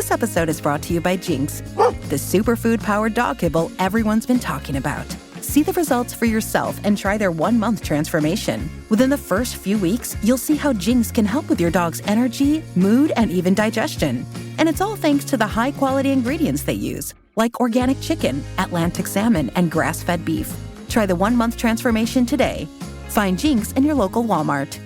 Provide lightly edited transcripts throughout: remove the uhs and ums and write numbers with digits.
This episode is brought to you by Jinx, the superfood-powered dog kibble everyone's been talking about. See the results for yourself and try their 1-month transformation. Within the first few weeks, you'll see how Jinx can help with your dog's energy, mood, and even digestion. And it's all thanks to the high-quality ingredients they use, like organic chicken, Atlantic salmon, and grass-fed beef. Try the 1-month transformation today. Find Jinx in your local Walmart.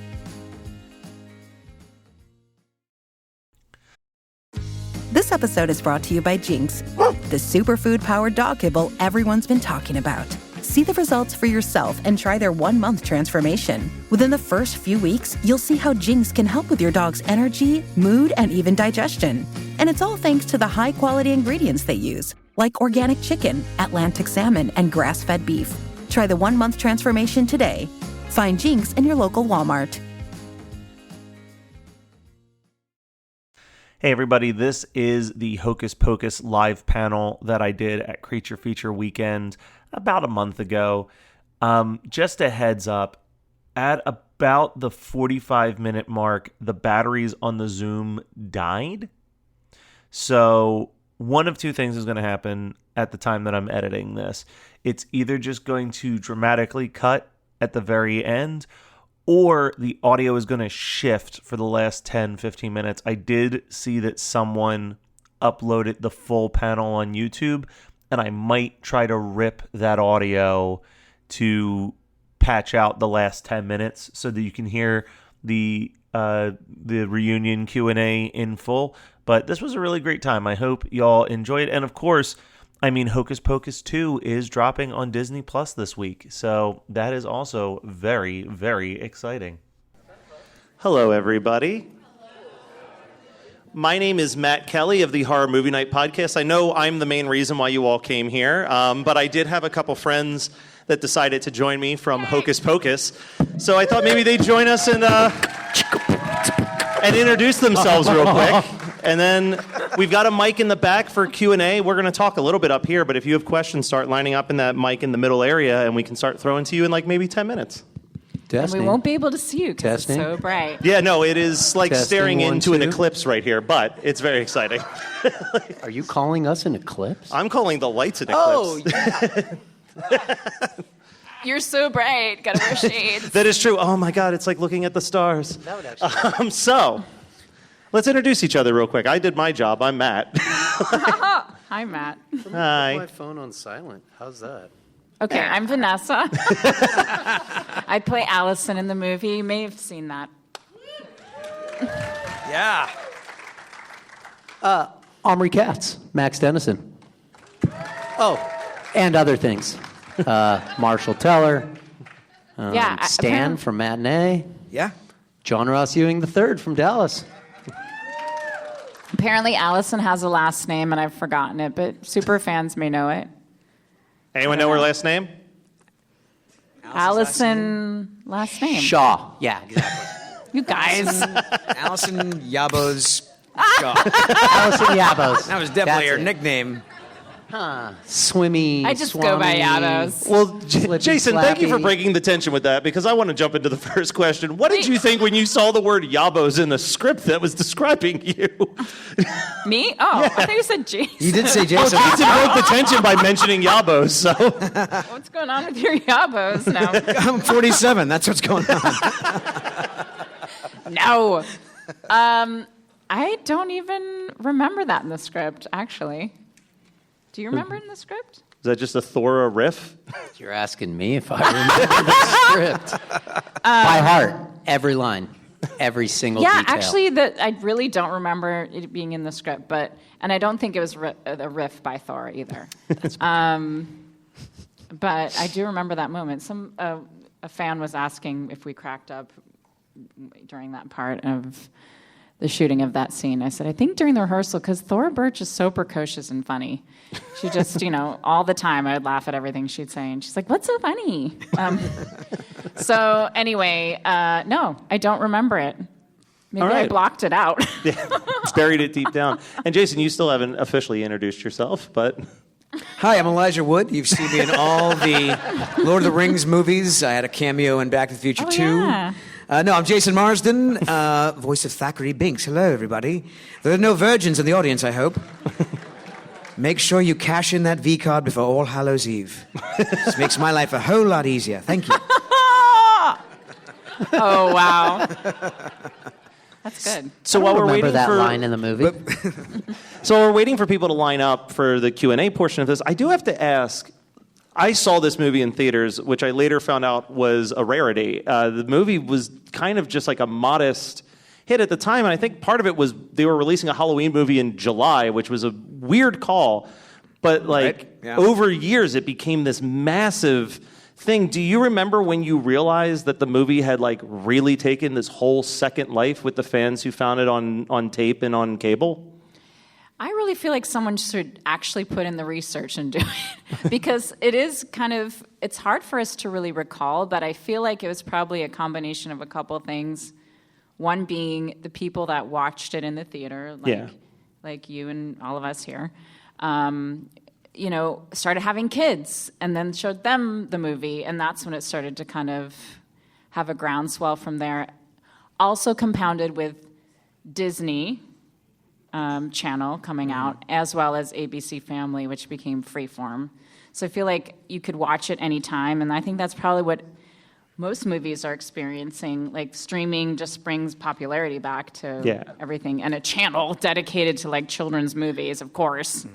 This episode is brought to you by Jinx, the superfood-powered dog kibble everyone's been talking about. See the results for yourself and try their 1-month transformation. Within the first few weeks, you'll see how Jinx can help with your dog's energy, mood, and even digestion. And it's all thanks to the high-quality ingredients they use, like organic chicken, Atlantic salmon, and grass-fed beef. Try the 1-month transformation today. Find Jinx in your local Walmart. Hey everybody, this is the Hocus Pocus live panel that I did at Creature Feature Weekend about a month ago. Just a heads up, at about the 45-minute mark, the batteries on the Zoom died. So one of two things is going to happen at the time that I'm editing this. It's either just going to dramatically cut at the very end, or the audio is going to shift for the last 10, 15 minutes. I did see that someone uploaded the full panel on YouTube, and I might try to rip that audio to patch out the last 10 minutes so that you can hear the reunion Q&A in full. But this was a really great time. I hope y'all enjoyed. And of course, I mean, Hocus Pocus 2 is dropping on Disney Plus this week, so that is also very, very exciting. Hello, everybody. My name is Matt Kelly of the Horror Movie Night podcast. I know I'm the main reason why you all came here, but I did have a couple friends that decided to join me from Hocus Pocus, so I thought maybe they'd join us and introduce themselves real quick. And then we've got a mic in the back for Q&A. We're going to talk a little bit up here, but if you have questions, start lining up in that mic in the middle area, and we can start throwing to you in like maybe 10 minutes. And we won't be able to see you because it's so bright. Yeah, no, it is like staring into an 2. eclipse right here, but it's very exciting. Are you calling us an eclipse? I'm calling the lights an eclipse. Oh, yeah. You're so bright. Gotta wear shades. That is true. Oh my God, it's like looking at the stars. That would actually So, let's introduce each other real quick. I did my job. I'm Matt. Hi, Matt. Hi. Put my phone on silent. How's that? Okay, I'm Vinessa. I play Allison in the movie. You may have seen that. Yeah. Omri Katz, Max Dennison. Oh, and other things. Marshall Teller. Stan from Matinee. Yeah. John Ross Ewing III from Dallas. Apparently, Allison has a last name, and I've forgotten it, but super fans may know it. Anyone know her last name? Allison, last name. Shaw. Yeah, exactly. You guys. Allison Yabos Shaw. Allison Yabos. That was definitely That's her it. nickname. Swimmy. I just go by Yabos. Well, Flippy, Jason, thank you for flappy. breaking the tension with that, because I want to jump into the first question. What did you think when you saw the word Yabos in the script that was describing you? Me? Oh, I thought you said Jason. You did say Well, Jason. Jason broke the tension by mentioning Yabos, so... What's going on with your Yabos now? I'm 47. That's what's going on. No. I don't even remember that in the script, actually. Do you remember it in the script? Is that just a Thora riff? You're asking me if I remember the script. By heart, every line, every single detail. Actually, I really don't remember it being in the script, and I don't think it was a riff by Thor either. But I do remember that moment. A fan was asking if we cracked up during that part of the shooting of that scene. I said, I think during the rehearsal, because Thora Birch is so precocious and funny. She just, all the time I would laugh at everything she'd say. And she's like, what's so funny? So anyway, no, I don't remember it. Maybe All right. I blocked it out. Yeah, buried it deep down. And Jason, you still haven't officially introduced yourself, but... Hi, I'm Elijah Wood. You've seen me in all the Lord of the Rings movies. I had a cameo in Back to the Future 2. Yeah. No, I'm Jason Marsden, voice of Thackeray Binks. Hello, everybody. There are no virgins in the audience, I hope. Make sure you cash in that V card before All Hallows Eve. This makes my life a whole lot easier. Thank you. Oh, wow. That's good. So I while don't we're remember waiting that for line in the movie. So we're waiting for people to line up for the Q&A portion of this. I do have to ask, I saw this movie in theaters, which I later found out was a rarity. The movie was kind of just like a modest hit at the time, and I think part of it was they were releasing a Halloween movie in July, which was a weird call, but over years it became this massive thing. Do you remember when you realized that the movie had like really taken this whole second life with the fans who found it on tape and on cable? I really feel like someone should actually put in the research and do it because it is it's hard for us to really recall, but I feel like it was probably a combination of a couple of things. One being the people that watched it in the theater, like you and all of us here, started having kids and then showed them the movie, and that's when it started to kind of have a groundswell from there. Also compounded with Disney Channel coming out, as well as ABC Family, which became Freeform. So I feel like you could watch it anytime, and I think that's probably what most movies are experiencing. Like streaming just brings popularity back to everything, and a channel dedicated to like children's movies, of course.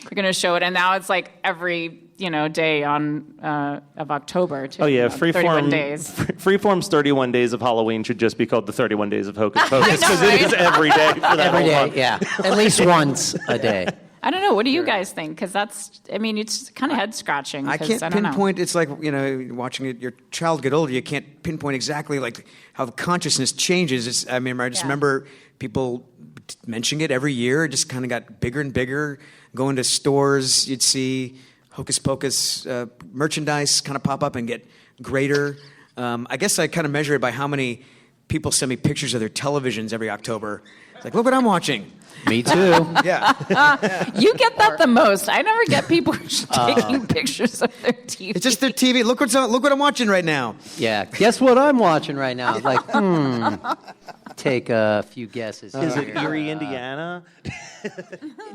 You're going to show it, and now it's like every day of October too. Oh yeah, 31 days. Freeform's 31 Days of Halloween should just be called the 31 Days of Hocus Pocus because it is every day for that Every whole day, month. yeah. At least once a day. I don't know. What do you guys think? Because it's kind of head scratching. I can't pinpoint. It's like, watching your child get older, you can't pinpoint exactly like how the consciousness changes. I just remember people mentioning it every year. It just kind of got bigger and bigger. Going to stores, you'd see Hocus Pocus merchandise kind of pop up and get greater. I guess I kind of measure it by how many people send me pictures of their televisions every October. It's like, look what I'm watching. Me too. Yeah. You get that the most. I never get people taking pictures of their TV. It's just their TV. Look what I'm watching right now. Yeah. Guess what I'm watching right now? Like, take a few guesses. Is it here. Erie, Indiana?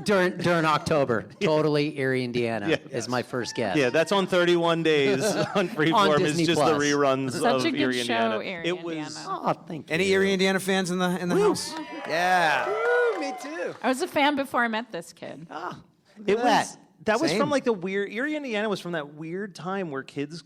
During October. Totally Erie, Indiana is my first guess. Yeah, that's on 31 Days on Freeform. It's Disney just Plus. the reruns Such of a good Erie, show, Indiana. Erie, Indiana. Oh, thank you. Any Erie, Indiana fans in the house? Yeah. Me too. I was a fan before I met this kid. That was Same. from like the weird Erie, Indiana was from that weird time where kids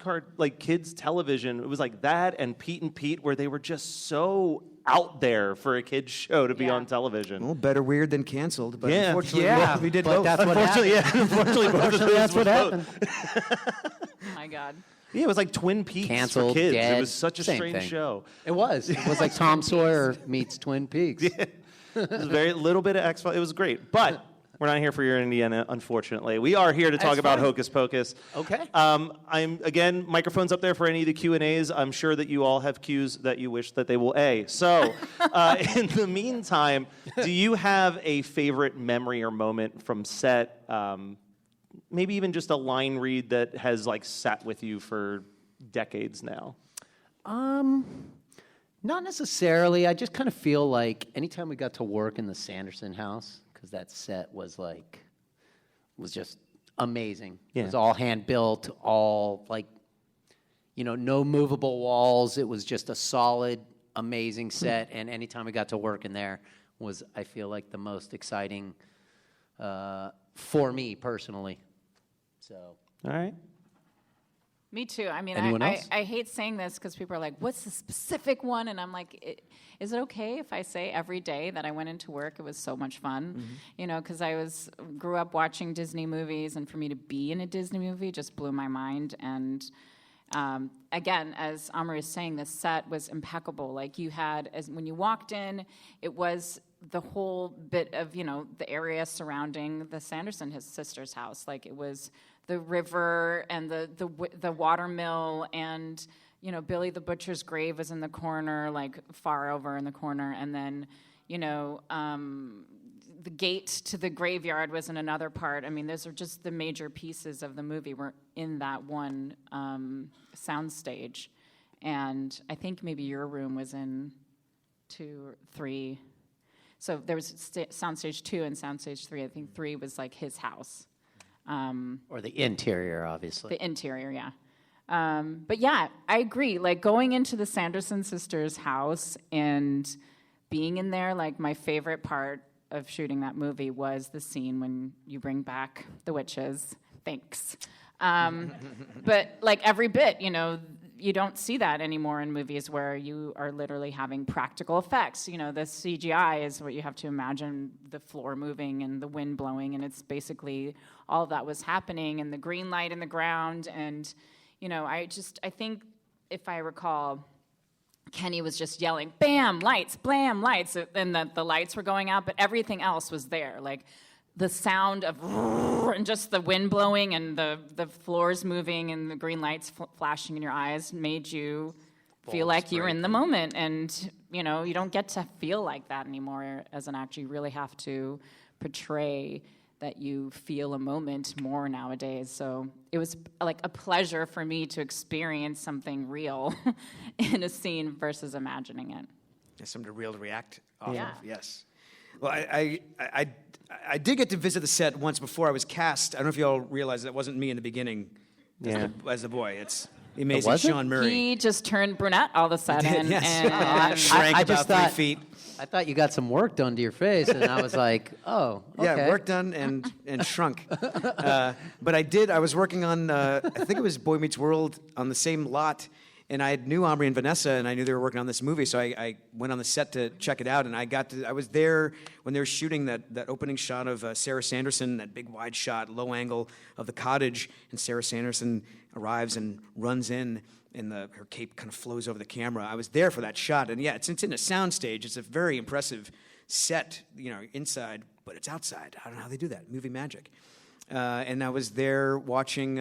television, it was like that and Pete and Pete, where they were just so out there for a kid's show to be on television. Well, better weird than canceled, but Yeah. unfortunately Yeah, we did but both. that's what Unfortunately, Unfortunately, that's what happened. Oh my God. Yeah, it was like Twin Peaks Canceled, for kids. dead, it was such a same strange thing. show. It was. It was like Tom Sawyer meets Twin Peaks. It was very little bit of X-Files. It was great, but we're not here for your Indiana, unfortunately. We are here to talk about Hocus Pocus. Okay. Again, microphones up there for any of the Q&As. I'm sure that you all have cues that you wish that they will A. So, in the meantime, do you have a favorite memory or moment from set? Maybe even just a line read that has like sat with you for decades now. Not necessarily. I just kind of feel like anytime we got to work in the Sanderson house, because that set was just amazing. Yeah. It was all hand built, all no movable walls. It was just a solid, amazing set. And anytime we got to work in there was, I feel like, the most exciting for me personally. So. All right. Me too. I mean, Anyone else? I hate saying this because people are like, what's the specific one? And I'm like, is it okay if I say every day that I went into work, it was so much fun? Mm-hmm. Because grew up watching Disney movies, and for me to be in a Disney movie just blew my mind. And again, as Omri was saying, the set was impeccable. Like you had, when you walked in, it was the whole bit of, the area surrounding the Sanderson, his sister's house. Like it was the river and the watermill, and Billy the Butcher's grave was in the corner, like far over in the corner, and then the gate to the graveyard was in another part. I mean, those are just the major pieces of the movie were in that one soundstage, and I think maybe your room was in 2 or 3. So there was soundstage 2 and soundstage 3. I think 3 was like his house. Or the interior, obviously. The interior, yeah. But yeah, I agree. Like going into the Sanderson sisters' house and being in there, like my favorite part of shooting that movie was the scene when you bring back the witches. Thanks. But like every bit, you don't see that anymore in movies where you are literally having practical effects. The CGI is what you have to imagine, the floor moving and the wind blowing, and it's basically all of that was happening, and the green light in the ground. And, I think if I recall, Kenny was just yelling, bam, lights, blam, lights, and the lights were going out, but everything else was there. Like, the sound of and just the wind blowing and the floors moving and the green lights flashing in your eyes made you feel like you were in the moment. And, you don't get to feel like that anymore as an actor. You really have to portray that you feel a moment more nowadays. So it was like a pleasure for me to experience something real in a scene versus imagining it. There's something real to react off of, yes. Well, I did get to visit the set once before I was cast. I don't know if you all realize that wasn't me in the beginning as the boy. It's the amazing Sean Murray. He just turned brunette all of a sudden. Yes. And Shrank I about just 3 thought- feet. I thought you got some work done to your face, and I was like, oh, okay. Yeah, work done and shrunk. But I was working on, I think it was Boy Meets World on the same lot, and I knew Omri and Vinessa, and I knew they were working on this movie, so I went on the set to check it out, and I was there when they were shooting that opening shot of Sarah Sanderson, that big wide shot, low angle of the cottage, and Sarah Sanderson arrives and runs in, and her cape kind of flows over the camera. I was there for that shot, and yeah, it's in a soundstage. It's a very impressive set, inside, but it's outside. I don't know how they do that. Movie magic. And I was there watching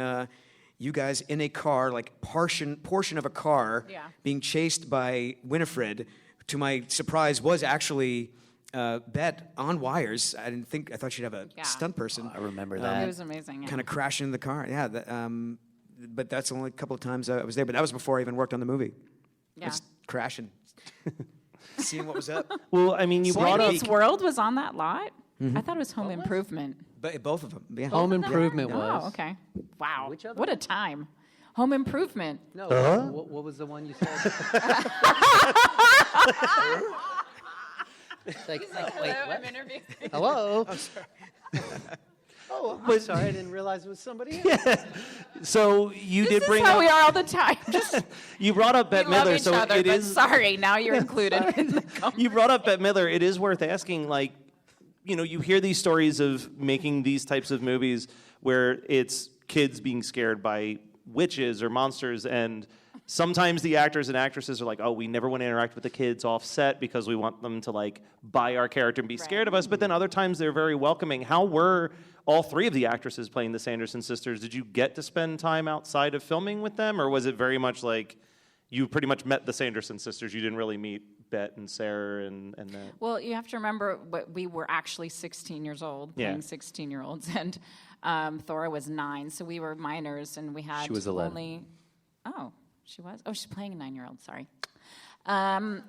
you guys in a car, like portion of a car, being chased by Winifred. To my surprise, was actually Bette on wires. I thought she'd have a stunt person. I remember that. It was amazing. Yeah. Kind of crashing in the car. Yeah. But that's only a couple of times I was there. But that was before I even worked on the movie. Yeah. Just crashing, seeing what was up. Well, I mean, you Boy brought up... Meets World was on that lot? I thought it was Home Improvement. But both of them. Yeah. Home Improvement was. Oh, okay. Wow. Which other what a time. Home Improvement. No, what was the one you said? It's like, wait, what? Hello? I'm sorry. I'm sorry, I didn't realize it was somebody else. So you This did bring is how up... we are all the time. You brought up Bette We love Midler, each so other, it but is... sorry, now you're included in the conversation. You brought up Bette Midler. It is worth asking, like, you hear these stories of making these types of movies where it's kids being scared by witches or monsters, and sometimes the actors and actresses are like, oh, we never want to interact with the kids off set because we want them to, like, buy our character and be scared of us. But then other times they're very welcoming. How were all 3 of the actresses playing the Sanderson sisters? Did you get to spend time outside of filming with them, or was it very much like you pretty much met the Sanderson sisters? You didn't really meet Bette and Sarah and that? Well, you have to remember we were actually 16 years old, playing 16-year-olds, and Thora was 9, so we were minors, and we had She was 11. only... Oh, she was? Oh, she's playing a 9-year-old, sorry.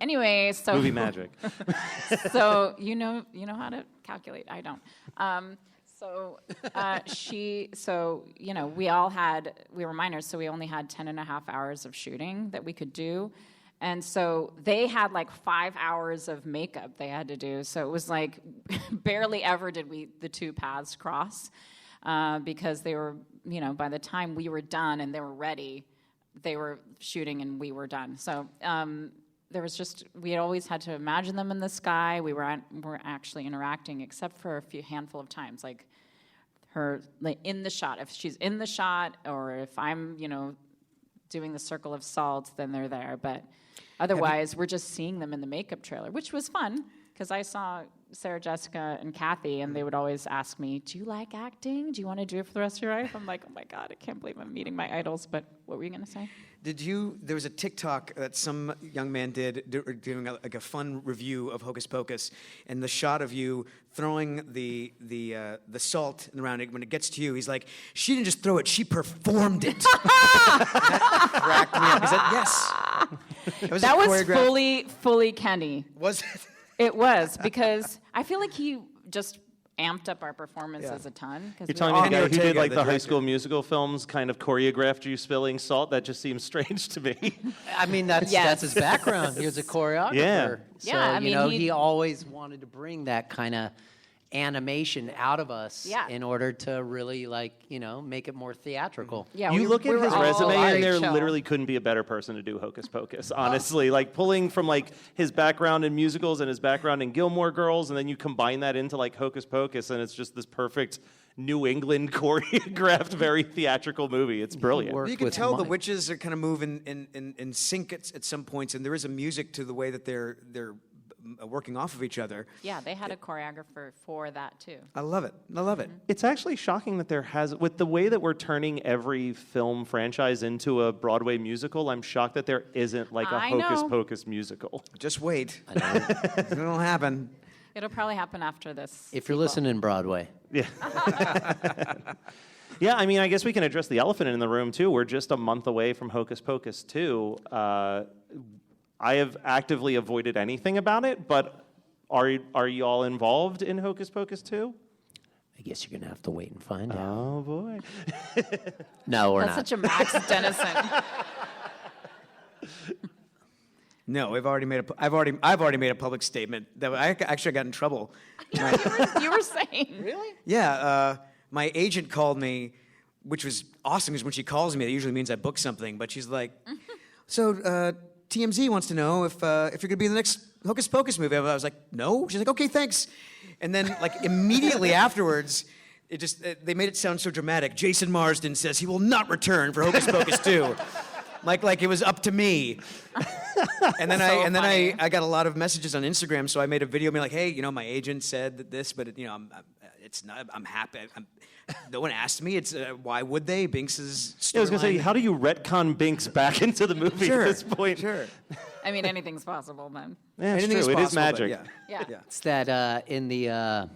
Anyway, so... Movie magic. So you know how to calculate. I don't. We were minors, so we only had 10 and a half hours of shooting that we could do. And so they had like 5 hours of makeup they had to do. So it was like barely ever did the 2 paths cross because they were, by the time we were done and they were ready, they were shooting and we were done. So there was we had always had to imagine them in the sky. We were actually interacting, except for a handful of times, like her in the shot. If she's in the shot, or if I'm, doing the circle of salt, then they're there. But otherwise, we're just seeing them in the makeup trailer, which was fun. because I saw Sarah Jessica and Kathy, and they would always ask me, do you like acting? Do you want to do it for the rest of your life? I'm like, oh my God, I can't believe I'm meeting my idols. But what were you going to say? There was a TikTok that some young man did doing like a fun review of Hocus Pocus, and the shot of you throwing the salt around it, when it gets to you, he's like, she didn't just throw it, she performed it. That cracked me up. He said, yes. That was fully Kenny. Was it? It was, because I feel like he just amped up our performances a ton. You're telling me the guy who did like the High director. School Musical films kind of choreographed you spilling salt? That just seems strange to me. I mean, that's his background. He was a choreographer. Yeah. So, Yeah, I mean, he always wanted to bring that kind of animation out of us in order to really, make it more theatrical. Yeah, You look at his resume, and there chill. literally couldn't be a better person to do Hocus Pocus, honestly. Like, pulling from, his background in musicals and his background in Gilmore Girls, and then you combine that into, Hocus Pocus, and it's just this perfect New England choreographed, very theatrical movie. It's brilliant. You can tell the witches are kind of moving in sync at some points, and there is a music to the way that they're working off of each other. Yeah, they had a choreographer for that, too. I love it. I love it. It's actually shocking that with the way that we're turning every film franchise into a Broadway musical, I'm shocked that there isn't a Hocus Pocus musical. Just wait. It'll happen. It'll probably happen after this. If you're listening, Broadway. Yeah. Yeah, I mean, I guess we can address the elephant in the room, too. We're just a month away from Hocus Pocus 2. I have actively avoided anything about it, but are you all involved in Hocus Pocus 2? I guess you're going to have to wait and find out. Oh, boy. No, we're That's not. such a Max Dennison. No, I've already made a public statement that I actually got in trouble. You were saying. Really? Yeah, my agent called me, which was awesome because when she calls me, that usually means I booked something. But she's like, "So TMZ wants to know if you're going to be in the next Hocus Pocus movie." I was like, "No." She's like, "Okay, thanks." And then immediately afterwards, they made it sound so dramatic. Jason Marsden says he will not return for Hocus Pocus 2. Like it was up to me. And then I got a lot of messages on Instagram, so I made a video being like, "Hey, my agent said that this, but I'm happy. No one asked me. It's why would they? Binks's storyline." Yeah, I was going to say, how do you retcon Binks back into the movie at this point? Sure. I mean, anything's possible then. Yeah, it's Anything true. is It is possible, magic. but Yeah. It's that in the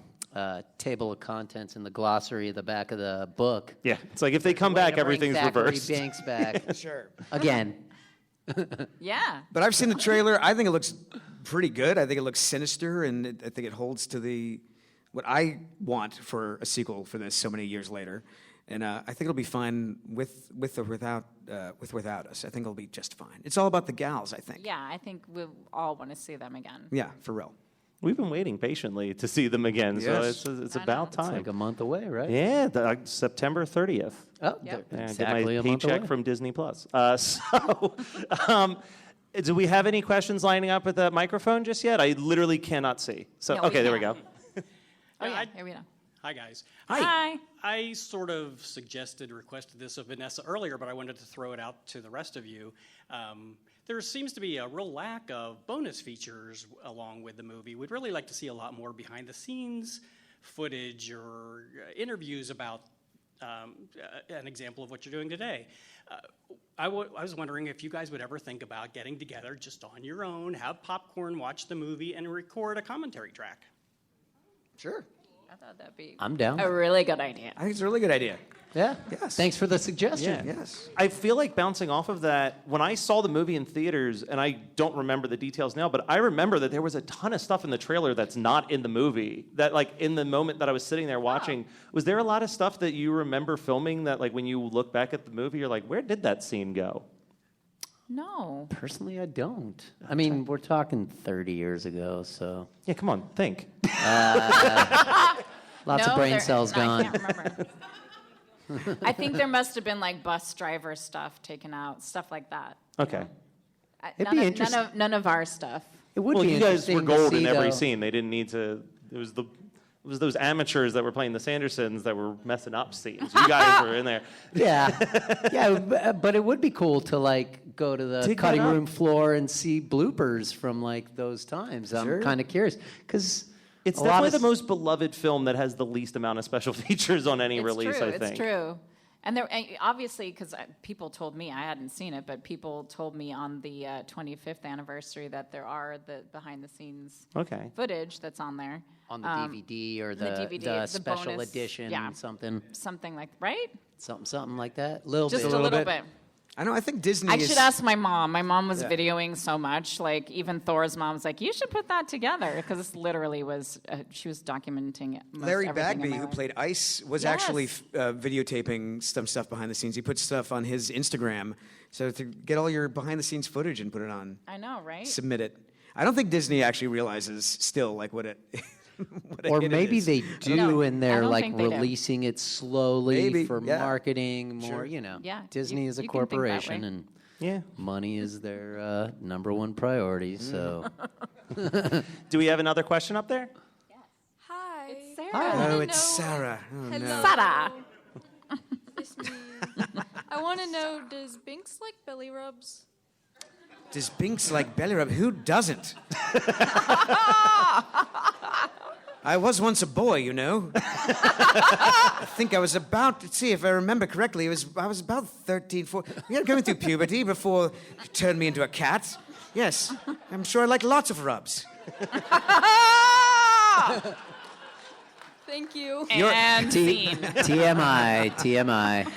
table of contents in the glossary at the back of the book. Yeah, it's like if they come back, everything's reversed. Banks back Sure. again. Yeah. But I've seen the trailer. I think it looks pretty good. I think it looks sinister, and I think it holds to what I want for a sequel for this so many years later. And I think it'll be fine with or without us. I think it'll be just fine. It's all about the gals, I think. Yeah, I think we all want to see them again. Yeah, for real. We've been waiting patiently to see them again, Yes. so it's I know. about It's time. Like a month away, right? Yeah, September 30th. Oh, Yep. Yeah, exactly get a my month paycheck away. from Disney Plus. Do we have any questions lining up at the microphone just yet? I literally cannot see. So No, we okay, there we go. can't. Oh, yeah, here we go. Hi, guys. Hi. I sort of requested this of Vinessa earlier, but I wanted to throw it out to the rest of you. There seems to be a real lack of bonus features along with the movie. We'd really like to see a lot more behind-the-scenes footage or interviews about an example of what you're doing today. I was wondering if you guys would ever think about getting together just on your own, have popcorn, watch the movie, and record a commentary track. Sure. I thought that'd be I'm down. a really good idea. I think it's a really good idea. Yeah. Yes. Thanks for the suggestion. Yes. I feel like bouncing off of that, when I saw the movie in theaters, and I don't remember the details now, but I remember that there was a ton of stuff in the trailer that's not in the movie. That, in the moment that I was sitting there watching, was there a lot of stuff that you remember filming that, when you look back at the movie, you're like, where did that scene go? No. Personally, I don't. I mean, we're talking 30 years ago, so Yeah, come on, think. lots of brain cells I gone. can't remember. I think there must have been bus driver stuff taken out, stuff like that. Okay. It'd be None of our stuff. It would Well, be you guys were interesting to gold see, in every though. scene. They didn't need to. It was It was those amateurs that were playing the Sandersons that were messing up scenes. You guys were in there. Yeah, but it would be cool to like go to the Dig cutting that up. room floor and see bloopers from like those times. I'm kind of curious because It's definitely the most beloved film that has the least amount of special features on any release, I think. It's true. And there, obviously, because people told me, I hadn't seen it, but people told me on the 25th anniversary that there are the behind-the-scenes footage that's on there. on the DVD or the DVD, the the special bonus, edition, yeah. something Something right? something like that. Just a little bit. I know. I think Disney. I should ask my mom. My mom was Yeah. videoing so much. Like, even Thor's mom was like, you should put that together. Because this literally was, she was documenting it. Larry Bagby, who played Ice, was actually videotaping some stuff behind the scenes. He put stuff on his Instagram. So to get all your behind the scenes footage and put it on. I know, right? Submit it. I don't think Disney actually realizes still like what it. Or maybe they do, and I they're don't like think they do. releasing it slowly Maybe, for yeah. marketing, more, Sure. Yeah, Disney you- is a you can think that corporation, way. and Yeah. money is their number one priority. So, Do we have another question up there? Hi. It's Sarah. I wanna Oh, it's know- Sarah. Oh, Hello. no. Sarah. It's me. I want to know, does Binks like belly rubs? Does Binks like belly rub? Who doesn't? I was once a boy, you know. I think I was about, let's see if I remember correctly, I was about 13, 14. We were going through puberty before you turned me into a cat. Yes, I'm sure I like lots of rubs. Thank you. And scene. TMI.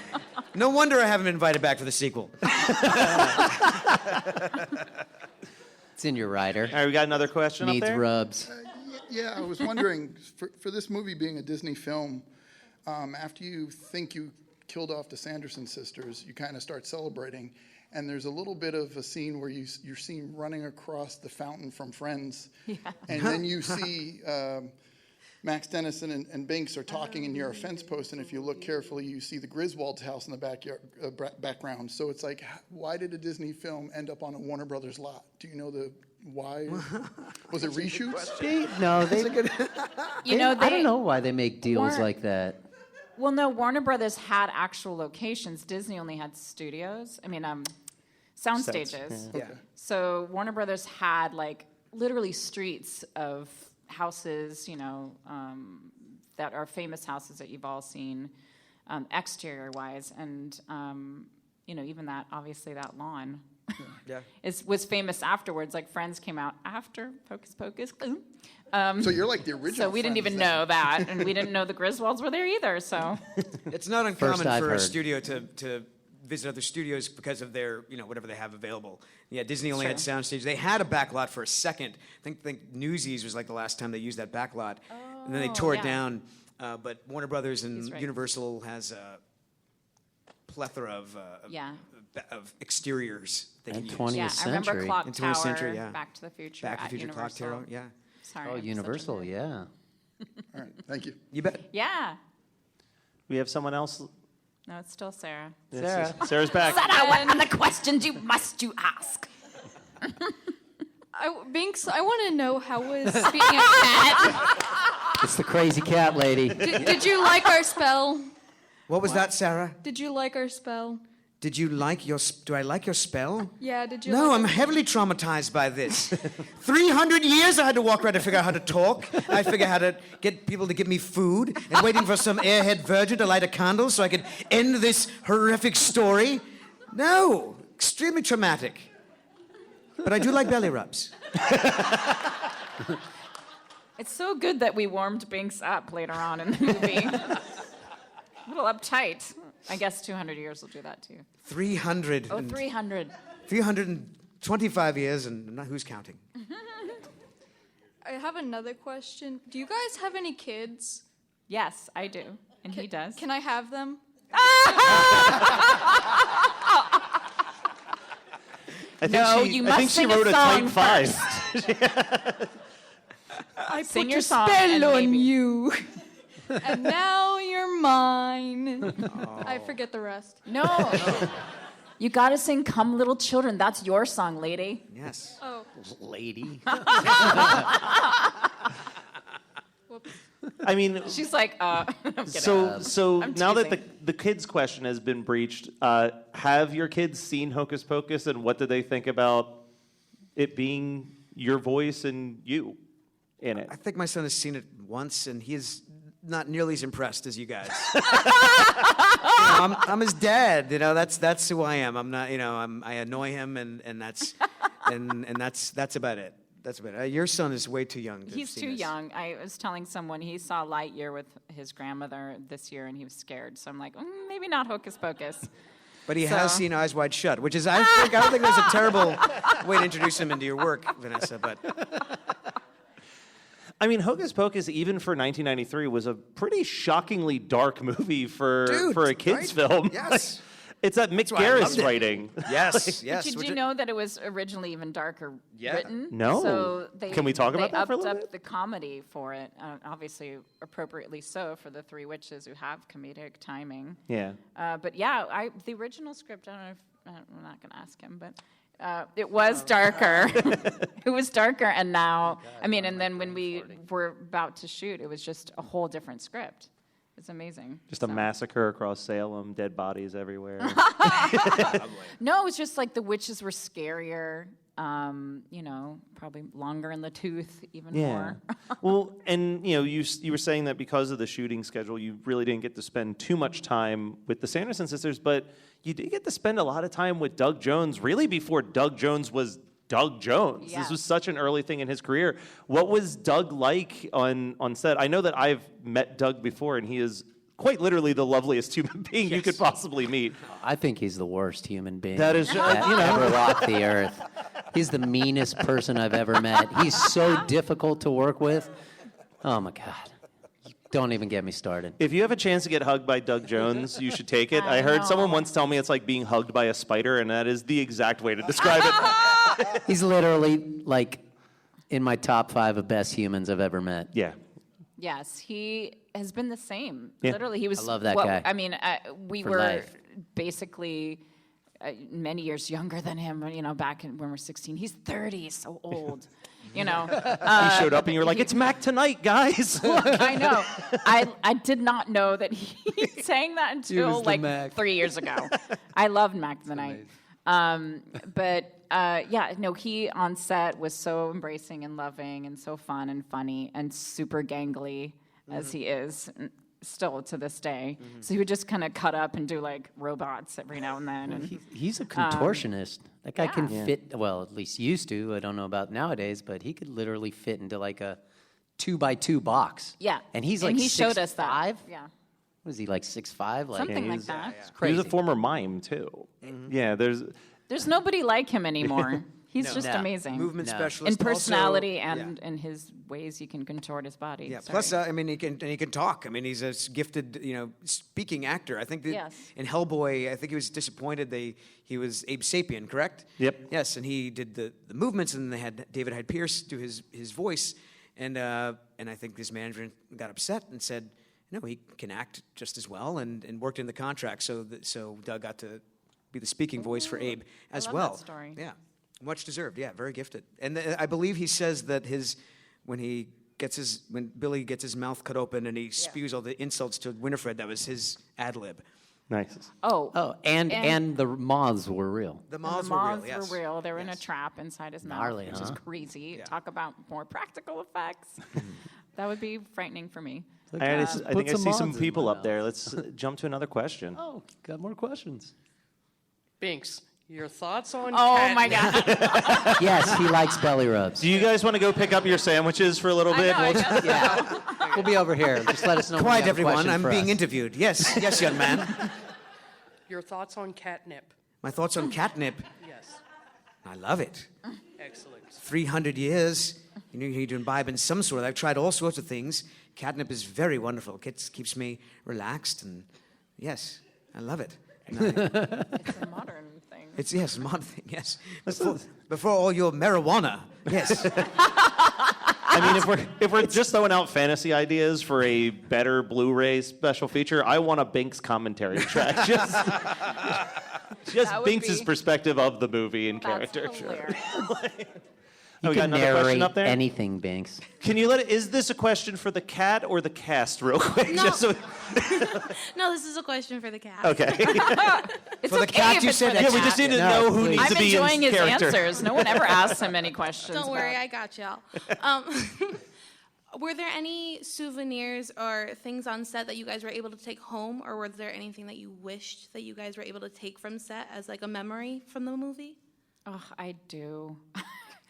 No wonder I haven't been invited back for the sequel. It's in your rider. All right, we got another question Needs up there? rubs. Yeah, I was wondering, for this movie being a Disney film, after you think you killed off the Sanderson sisters, you kind of start celebrating. And there's a little bit of a scene where you're seen running across the fountain from Friends. Yeah. And then you see Max Dennison and Binks are talking near a fence post. And if you look carefully, you see the Griswold's house in the background. So it's like, why did a Disney film end up on a Warner Brothers lot? Do you know why? Was it reshoots? I don't know why they make deals like that. Well, no, Warner Brothers had actual locations. Disney only had studios. I mean, sound stages. Yeah. So Warner Brothers had like literally streets of houses, that are famous houses that you've all seen, exterior-wise, and even that, obviously, that lawn. Yeah. was famous afterwards. Like Friends came out after Hocus Pocus. So you're like the original. So we didn't even Friends then. know that, and we didn't know the Griswolds were there either. So It's not First uncommon I've for a heard. studio to visit other studios because of their, whatever they have available. Yeah, Disney only had soundstage. They had a backlot for a second. I think Newsies was like the last time they used that backlot. And then they tore it down. But Warner Brothers and He's right. Universal has a plethora of exteriors they can And use. 20th yeah, I remember century. Clock In Tower, 20th century, yeah. Back to the Future, Back to at the Future, Clock Universal. Tower, yeah. Sorry, Oh, I'm such a Universal, nerd. yeah. All right, thank you. You bet. Yeah. We have someone else. No, it's still Sarah. Sarah's back. Sarah, what are the questions you ask? Binks, I want to know how was, speaking of cat, It's the crazy cat lady. did you like our spell? What was that, Sarah? Did you like our spell? Do I like your spell? Yeah, did you No, like I'm our- heavily traumatized by this. 300 years I had to walk around to figure out how to talk. I figure out how to get people to give me food and waiting for some airhead virgin to light a candle so I could end this horrific story. No, extremely traumatic. But I do like belly rubs. It's so good that we warmed Binks up later on in the movie. A little uptight. I guess 200 years will do that too. 300. Oh, 300. 325 years, and not who's counting. I have another question. Do you guys have any kids? Yes, I do. And he does. Can I have them? You must sing a song first. I Sing put your a song and spell on maybe. you. And now you're mine. I forget the rest. No. You gotta sing Come Little Children. That's your song, lady. Yes. Oh, Lady. whoops. I mean, She's like, I'm kidding. so I'm now that teasing. the kids question has been breached, have your kids seen Hocus Pocus, and what do they think about it being your voice and you in it? I think my son has seen it once, and he is not nearly as impressed as you guys. I'm his dad. That's who I am. I'm not. I annoy him, and that's that's about it. That's about it. Your son is way too young. He's too young. I was telling someone he saw Lightyear with his grandmother this year, and he was scared. So I'm like, maybe not Hocus Pocus. But he has seen Eyes Wide Shut, which is I don't think that's a terrible way to introduce him into your work, Vinessa. But I mean, Hocus Pocus, even for 1993, was a pretty shockingly dark movie for a kids' film. Yes. It's that Mick why I loved Garris it. writing. yes. Did you know that it was originally even darker written? No. So Can we talk about that for a little They upped bit? up the comedy for it, obviously appropriately so for the three witches who have comedic timing. Yeah. But yeah, the original script, I don't know if, I'm not going to ask him, but it was darker. It was darker, and now, and then when we were about to shoot, it was just a whole different script. It's amazing. Just a massacre across Salem, dead bodies everywhere. No, it was just like the witches were scarier, probably longer in the tooth, even more. Well, and you were saying that because of the shooting schedule, you really didn't get to spend too much time with the Sanderson sisters, but you did get to spend a lot of time with Doug Jones, really before Doug Jones was Doug Jones. Yes. This was such an early thing in his career. What was Doug like on set? I know that I've met Doug before, and he is quite literally the loveliest human being you could possibly meet. I think he's the worst human being That is, that ever walked the earth. He's the meanest person I've ever met. He's so difficult to work with. Oh, my God. Don't even get me started. If you have a chance to get hugged by Doug Jones, you should take it. I heard someone once tell me it's like being hugged by a spider, and that is the exact way to describe it. He's literally like in my top 5 of best humans I've ever met. Yeah. Yes, he has been the same. Yeah. Literally, he was. I love that guy. We For were life. basically many years younger than him. Back when we were 16, he's 30, so old. He showed up, and you were like, "It's Mac tonight, guys." I know. I did not know that he sang that until like Mac. 3 years ago. I loved Mac the Night. He on set was so embracing and loving and so fun and funny and super gangly as he is still to this day. So he would just kind of cut up and do like robots every now and then. And He's a contortionist. That guy can yeah. fit, well, at least used to. I don't know about nowadays, but he could literally fit into like a 2x2 box. yeah. And he's and like he showed us that. 6'5"? Yeah. What is he, like 6'5"? Like, Something like he's- that. It's He crazy. was a former mime too. Yeah, There's nobody like him anymore. He's just No. amazing. movement No. specialist. In personality also, and in his ways he can contort his body. Yeah. Sorry. Plus, he can talk. He's a gifted, speaking actor. I think that Yes. in Hellboy, I think he was disappointed. He was Abe Sapien, correct? Yep. Yes, and he did the movements, and they had David Hyde Pierce do his voice, and I think his management got upset and said, no, he can act just as well, and worked in the contract. So Doug got to be the speaking voice for Abe as love well. that story. Yeah. Much deserved, yeah, very gifted. And I believe he says that when Billy gets his mouth cut open and he spews all the insults to Winifred, that was his ad lib. nice. Oh, and the moths were real. The The moths moths were real, yes. were real. They were in a Yes. trap inside his mouth, Gnarly, which is huh? crazy. Talk about more practical effects. That would be frightening for me. I think I see some moths in people my up there. Let's jump to another question. Oh, got more questions. Binks, your thoughts on Oh my catnip? God. Yes, he likes belly rubs. Do you guys want to go pick up your sandwiches for a little bit? I guess Yeah, we'll be over here. Just let us know. when you Quiet, have a everyone. question I'm for being us. interviewed. Yes, yes, young man. Your thoughts on catnip? My thoughts on catnip. Yes. I love it. Excellent. 300 years. You need to imbibe in some sort of. I've tried all sorts of things. Catnip is very wonderful. It keeps me relaxed, and yes, I love it. And It's a modern thing. it's a modern thing. Yes, before all your marijuana. Yes. I mean, if we're just throwing out fantasy ideas for a better Blu-ray special feature, I want a Binks commentary track. Just That would Binks' be- perspective of the movie and That's character. hilarious. You we got can another question narrate up there? anything, Binks. Can you is this a question for the cat or the cast, real quick? No. Just so No, this is a question for the cat. okay. It's For the okay cat, if you it's said for the that- Yeah, we cat. just need to No, know who please. needs I'm to be enjoying in his character. answers. No one ever asks him any questions. Don't worry, about- I got y'all. Were there any souvenirs or things on set that you guys were able to take home, or was there anything that you wished that you guys were able to take from set as like a memory from the movie? Oh, I do.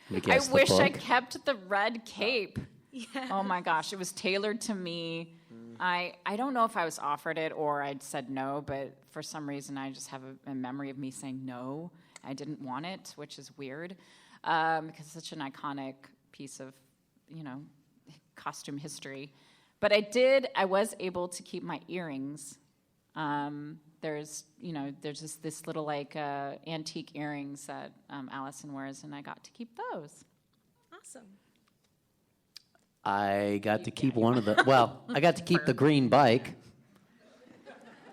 We I guess the wish I book. kept the red cape. Yeah. Oh my gosh, it was tailored to me. I don't know if I was offered it or I'd said no, but for some reason I just have a memory of me saying no. I didn't want it, which is weird because it's such an iconic piece of, costume history. But I was able to keep my earrings. There's this little like antique earrings that Allison wears, and I got to keep those. Awesome. I got to keep one of the. Well, I got to keep the green bike.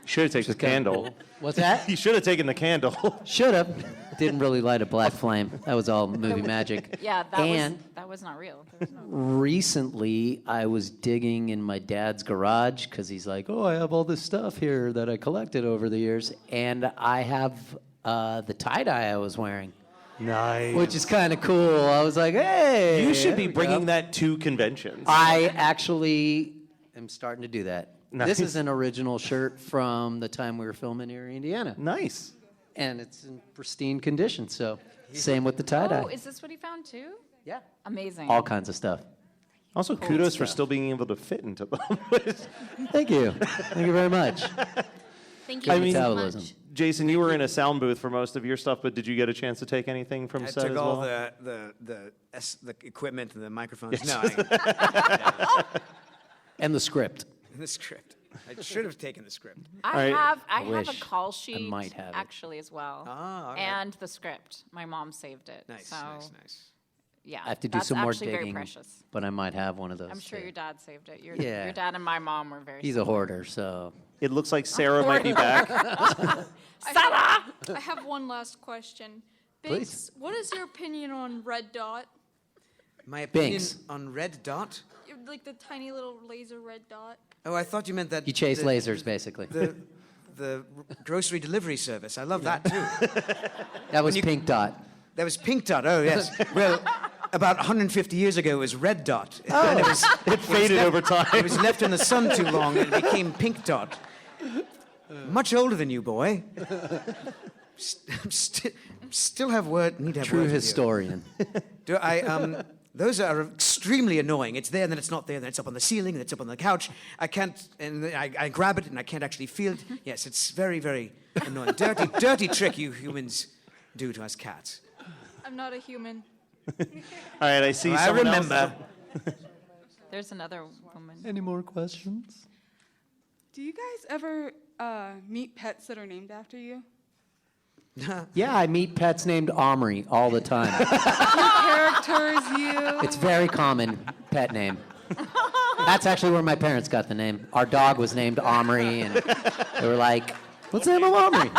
Should have taken the candle. What's that? You should have taken the candle. Should have. Didn't really light a black flame. That was all movie magic. Yeah, And that was not real. There was no- recently, I was digging in my dad's garage because he's like, "Oh, I have all this stuff here that I collected over the years," and I have the tie dye I was wearing, Nice. which is kind of cool. I was like, "Hey, You should there be we bringing go." that to conventions. I actually am starting to do that. Nice. This is an original shirt from the time we were filming here in Indiana, Nice. and it's in pristine condition. So, same with the tie dye. Oh, is this what he found too? Yeah, Amazing. all kinds of stuff. Also, kudos for still being able to fit into them. Thank you. Thank you very much. Thank you I mean- so Metabolism. much. Jason, you were in a sound booth for most of your stuff, but did you get a chance to take anything from I set took as all well? the equipment and the microphones. No, And the script. the script. I should have taken the script. I right. have a wish call sheet might have it. actually as well. Ah, all right. And the script. My mom saved it. Nice, so, nice. Yeah. I have to do that's some more actually very digging, precious. but I might have one of those. I'm sure too. your dad saved it. Your Yeah. dad and my mom were very He's a hoarder, so It looks like Sarah might be back. I have one last question. Binks, Please. what is your opinion on Red Dot? My opinion Binks. on Red Dot. Like the tiny little laser red dot? Oh, I thought you meant that. you chase the, lasers, basically. The grocery delivery service. I love that too. That was Pink Dot. That was Pink Dot. Oh yes. Well, about 150 years ago, it was Red Dot. And It faded over time. It was left in the sun too long and it became Pink Dot. Much older than you, boy. Still have need to have True words with you. historian. Do I? Those are extremely annoying. It's there, and then it's not there, and then it's up on the ceiling, and it's up on the couch. I can't, and then I grab it, and I can't actually feel it. Yes, it's very, very annoying. Dirty trick you humans do to us cats. I'm not a human. All right, I see I someone remember. else. There's another woman. Any more questions? Do you guys ever meet pets that are named after you? Yeah, I meet pets named Omri all the time. Characters, you. It's very common pet name. That's actually where my parents got the name. Our dog was named Omri, and they were like, "What's the name of Omri?"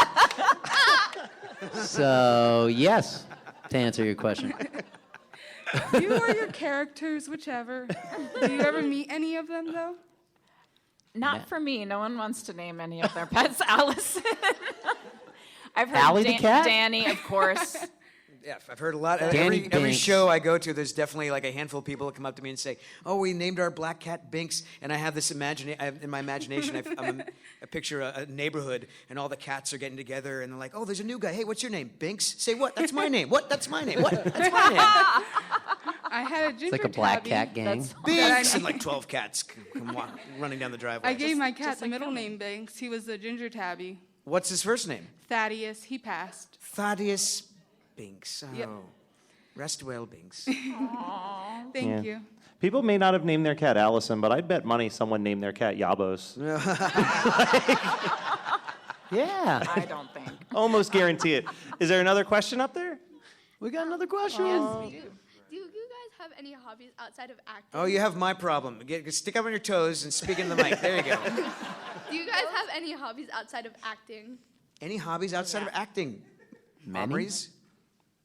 So yes, to answer your question. You or your characters, whichever. Do you ever meet any of them, though? Not for me. No one wants to name any of their pets Allison. I've heard Allie the cat? Danny, of course. Yeah, I've heard a lot. Danny Every Binks. show I go to, there's definitely like a handful of people that come up to me and say, "Oh, we named our black cat Binks," and I have this in my imagination. I picture a neighborhood, and all the cats are getting together, and they're like, "Oh, there's a new guy. Hey, what's your name? Binks? Say what? That's my name. What? That's my name. What? That's my name." I had a ginger It's like a black tabby. cat gang. Binks, and like 12 cats come running down the driveway. I gave my cat the middle name Banks. He was a ginger tabby. What's his first name? Thaddeus. He passed. Thaddeus Binks. Oh, Yep. rest well, Binks. Thank Yeah. you. People may not have named their cat Allison, but I'd bet money someone named their cat Yabos. Yeah. I don't think. Almost guarantee it. Is there another question up there? We got another question. Do you guys have any hobbies outside of acting? Oh, you have my problem. Stick up on your toes and speak into the mic. There you go. Do you guys have any hobbies outside of acting? Any hobbies outside of acting? Many. Omri's?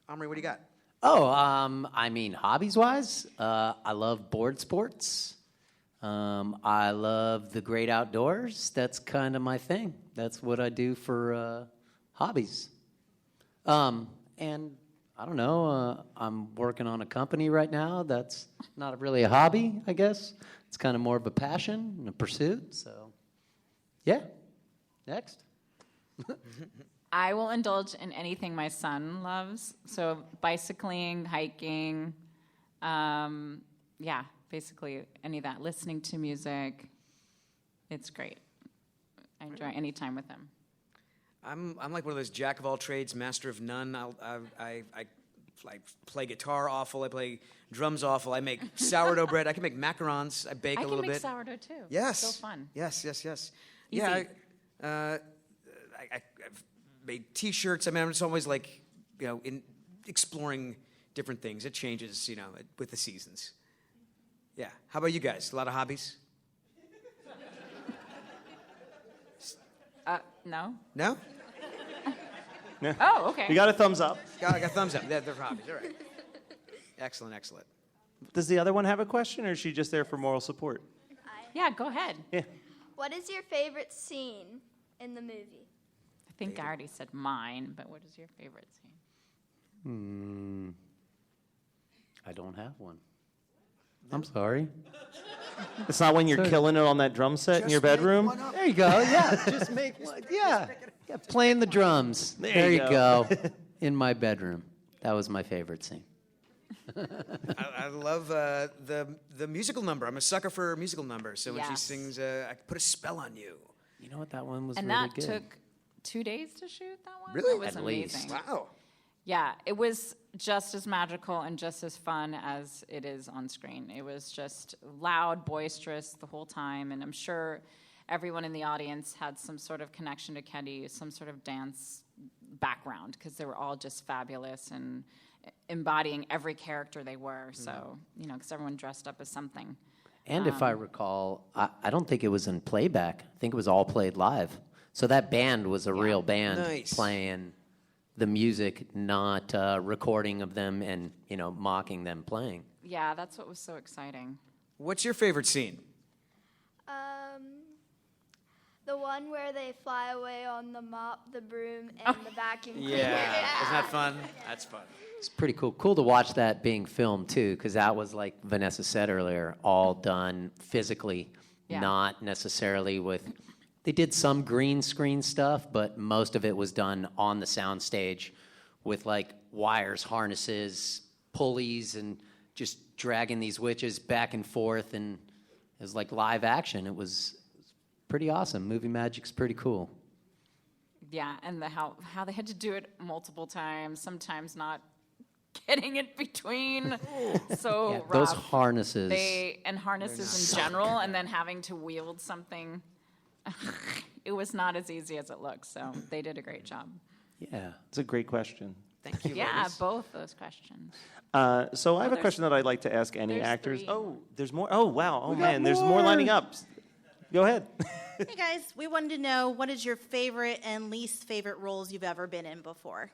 Omri, what do you got? I mean, hobbies-wise, I love board sports. I love the great outdoors. That's kind of my thing. That's what I do for hobbies. And I don't know, I'm working on a company right now. That's not really a hobby, I guess. It's kind of more of a passion and a pursuit. So, yeah. Next. I will indulge in anything my son loves. So bicycling, hiking, yeah, basically any of that. Listening to music, it's great. I enjoy any time with him. I'm like one of those jack of all trades, master of none. I play guitar awful. I play drums awful. I make sourdough bread. I can make macarons. I bake a little bit. I can make sourdough too. Yes. It's so fun. Yes. Easy. Yeah. I've made T-shirts. I mean, I'm just always like, in exploring different things. It changes, with the seasons. Yeah. How about you guys? A lot of hobbies? No. No? No. Oh, okay. You got a thumbs up. I got thumbs up. They're hobbies. All right. Excellent. Does the other one have a question, or is she just there for moral support? Yeah, go ahead. Yeah. What is your favorite scene in the movie? I think I already said mine, but what is your favorite scene? I don't have one. I'm sorry. It's not when you're killing it on that drum set in your bedroom? There you go. Yeah, just make one. Yeah, playing the drums. There you go. In my bedroom. That was my favorite scene. I love the musical number. I'm a sucker for musical numbers. So when she Yes. sings, I put a spell on you. You know what? That one was And really that good. took 2 days to shoot that one? Really? That was At amazing. least. Wow. Yeah, it was just as magical and just as fun as it is on screen. It was just loud, boisterous the whole time, and I'm sure everyone in the audience had some sort of connection to Kenny, some sort of dance background, because they were all just fabulous and embodying every character they were. So, because everyone dressed up as something. And if I recall, I don't think it was in playback. I think it was all played live. So that band was a real band Nice. playing the music, not recording of them and, mocking them playing. Yeah, that's what was so exciting. What's your favorite scene? The one where they fly away on the mop, the broom, and the vacuum cleaner. Yeah. Isn't that fun? That's fun. It's pretty cool. Cool to watch that being filmed, too, because that was, like Vinessa said earlier, all done physically, not necessarily with... They did some green screen stuff, but most of it was done on the soundstage with, like, wires, harnesses, pulleys, and just dragging these witches back and forth, and it was like live action. It was pretty awesome. Movie magic's pretty cool. Yeah, and how they had to do it multiple times, sometimes not getting it between. So rough. Those harnesses. Harnesses in general, and then having to wield something. It was not as easy as it looks, so they did a great job. Yeah. It's a great question. Thank you, Yeah, ladies. both those questions. So I have a there's- question that I'd like to ask any there's actors. 3. Oh, there's more. Oh, wow. Oh, man. There's more lining up. Go ahead. Hey guys, we wanted to know what is your favorite and least favorite roles you've ever been in before?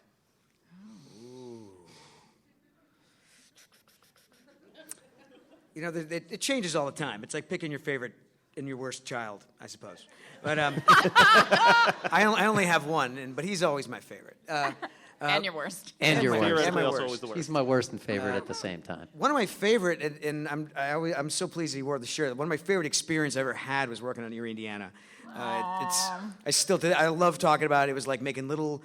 It changes all the time. It's like picking your favorite and your worst child, I suppose. But I only have one, but he's always my favorite. And your worst. And your worst. And my also worst. always the worst. He's my worst and favorite at the same time. One of my favorite, and I'm so pleased he wore the shirt. One of my favorite experience I ever had was working on Erie, Indiana. I love talking about it. It was like making little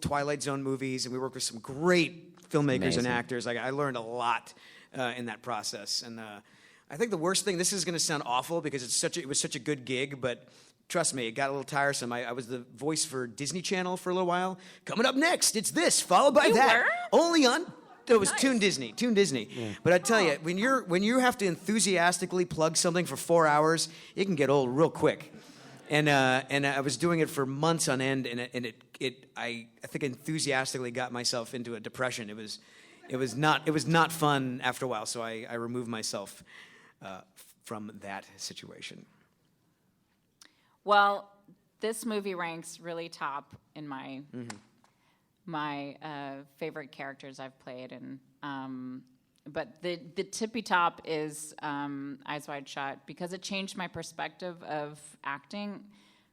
Twilight Zone movies, and we worked with some great filmmakers Amazing. and actors. I learned a lot in that process. And I think the worst thing, this is going to sound awful because it was such a good gig, but trust me, it got a little tiresome. I was the voice for Disney Channel for a little while. Coming up next, it's this, followed by that. were? Only on. It was Toon Disney. Yeah. But I tell you, when you have to enthusiastically plug something for 4 hours, it can get old real quick. And I was doing it for months on end, and I think enthusiastically got myself into a depression. It was not fun after a while, so I removed myself from that situation. Well, this movie ranks really top in my my favorite characters I've played, and but the tippy top is Eyes Wide Shut, because it changed my perspective of acting.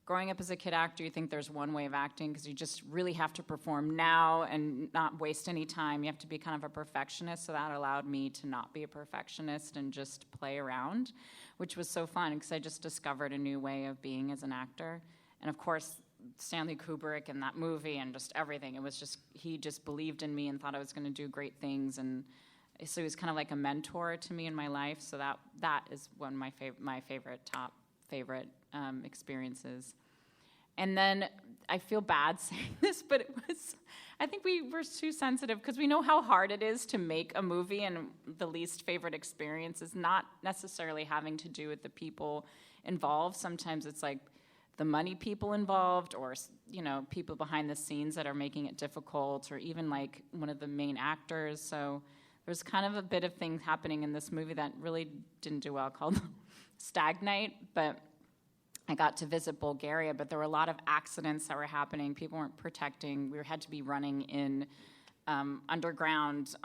Growing up as a kid actor, you think there's one way of acting because you just really have to perform now and not waste any time. You have to be kind of a perfectionist, so that allowed me to not be a perfectionist and just play around, which was so fun because I just discovered a new way of being as an actor. And of course, Stanley Kubrick and that movie and just everything, it was just, he just believed in me and thought I was going to do great things, and so he was kind of like a mentor to me in my life. So that is one of my top favorite experiences. And then I feel bad saying this, but I think we were too sensitive because we know how hard it is to make a movie, and the least favorite experience is not necessarily having to do with the people involved. Sometimes it's like the money people involved, or people behind the scenes that are making it difficult, or even like one of the main actors. So there's kind of a bit of thing happening in this movie that really didn't do well, called Stagnate. But I got to visit Bulgaria, but there were a lot of accidents that were happening. People weren't protecting. We had to be running in underground,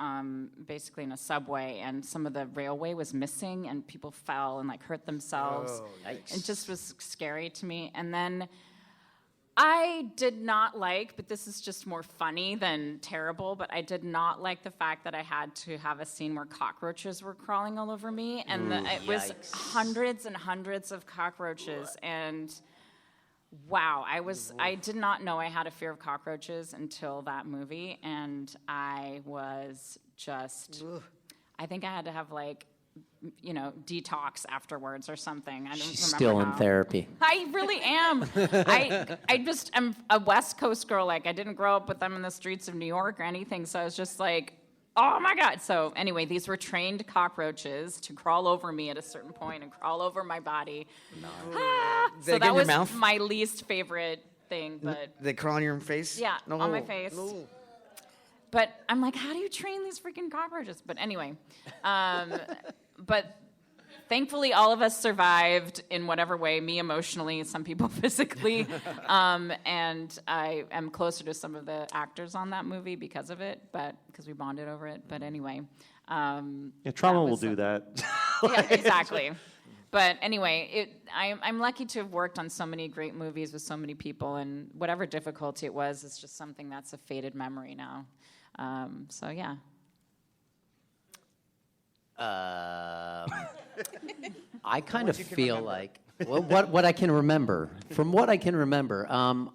basically in a subway, and some of the railway was missing, and people fell and hurt themselves. Oh, yikes. It just was scary to me. And then I did not like, but this is just more funny than terrible, but I did not like the fact that I had to have a scene where cockroaches were crawling all over me, and it was hundreds and hundreds of cockroaches, and wow, I did not know I had a fear of cockroaches until that movie, and I was just, I think I had to have detox afterwards or something. I don't remember. Still in therapy. I really am. I just am a West Coast girl. I didn't grow up with them in the streets of New York or anything, so I was just like, oh my God. So anyway, these were trained cockroaches to crawl over me at a certain point and crawl over my body. So that was my least favorite thing. But they crawl on your face? Yeah, no. on my face. No. But I'm like, how do you train these freaking cockroaches? But anyway, but thankfully all of us survived in whatever way, me emotionally, some people physically, and I am closer to some of the actors on that movie because of it, but because we bonded over it. But anyway. Trauma will do that. Yeah, exactly. But anyway, I'm lucky to have worked on so many great movies with so many people, and whatever difficulty it was, it's just something that's a faded memory now. So yeah. I kind of feel like, what I can remember, from what I can remember,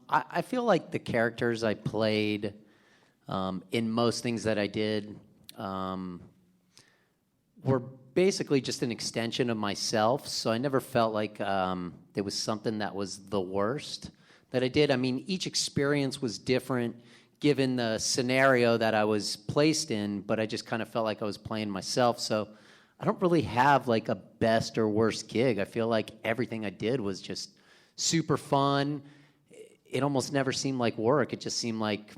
I feel like the characters I played in most things that I did were basically just an extension of myself, so I never felt like there was something that was the worst that I did. I mean, each experience was different given the scenario that I was placed in, but I just kind of felt like I was playing myself, so I don't really have like a best or worst gig. I feel like everything I did was just super fun. It almost never seemed like work. It just seemed like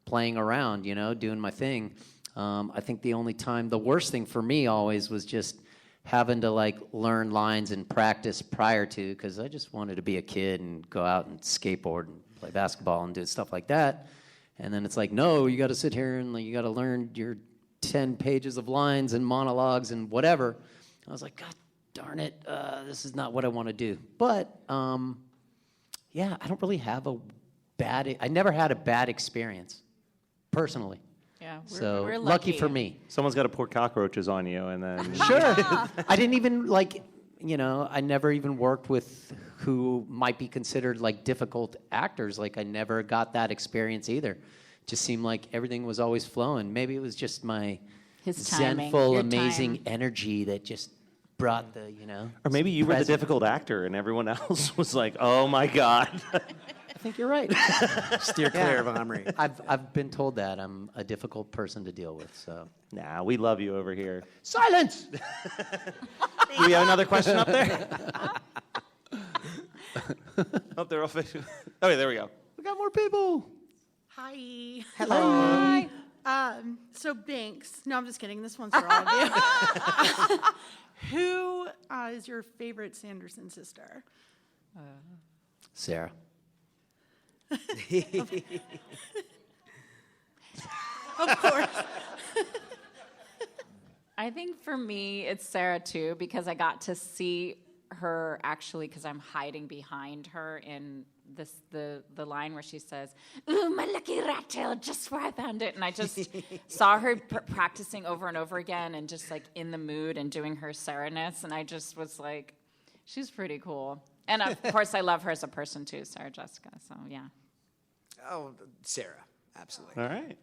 playing around, doing my thing. I think the worst thing for me always was just having to learn lines and practice prior to, because I just wanted to be a kid and go out and skateboard and play basketball and do stuff like that. And then it's like, no, you got to sit here and you got to learn your 10 pages of lines and monologues and whatever. I was like, God darn it, this is not what I want to do. But yeah, I don't really have I never had a bad experience, personally. Yeah, we're lucky for me. Someone's got to pour cockroaches on you, and then Sure. I didn't even I never even worked with who might be considered difficult actors. I never got that experience either. Just seemed like everything was always flowing. Maybe it was just my His timing, zenful, your amazing time. energy that just brought the, Or maybe you were the difficult actor, and everyone else was like, "Oh my God." I think you're right. Steer clear of Omri. I've been told that I'm a difficult person to deal with. So Nah, we love you over here. silence. Do we have another question up there? Up there, official. Oh, wait, there we go. We got more people. Hi. Hello. Hi. So Binks. No, I'm just kidding. This one's for all of you. Who is your favorite Sanderson sister? Sarah. Of course. I think for me, it's Sarah too, because I got to see her actually, because I'm hiding behind her in the line where she says, "Ooh, my lucky rat tail, just where I found it." And I just saw her practicing over and over again and just like in the mood and doing her Sarah-ness. And I just was like, she's pretty cool. And of course, I love her as a person too, Sarah Jessica. So yeah. Oh, Sarah, absolutely. All right.